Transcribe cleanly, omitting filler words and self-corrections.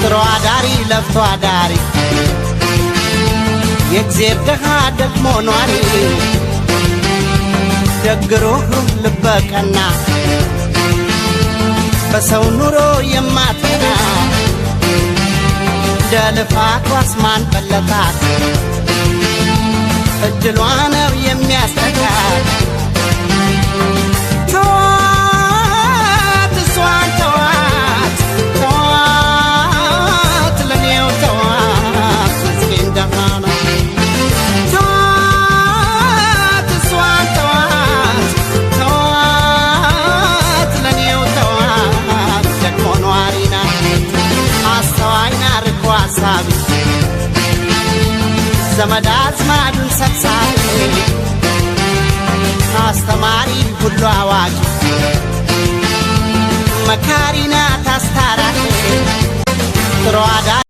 ጥሩ አዳሪ ለፍቶ አዳሪ የእግዚአብሔር ደሃ ደግሞ ኗሪ ደግሮህ ልበቀና በሰው ኑሮ የማትቀና ደልፋት ዋስማን በለጣት እድሏ ነው የሚያስተካት ተዋት እሷን ተዋት ተዋት ለኔው ተዋት ምስኪን ደሃ ነው ተዋት እሷን ተዋት ተዋት ለኔው ተዋት ደግሞ ኗሪ ናት አስተዋይና ርቆ አሳቢ ዘመድ አዝማዱን ሰብሳቢ አስተማሪ ሁሉ አዋቂ መካሪ ናት አስታራቂ ጥሩ አዳሪ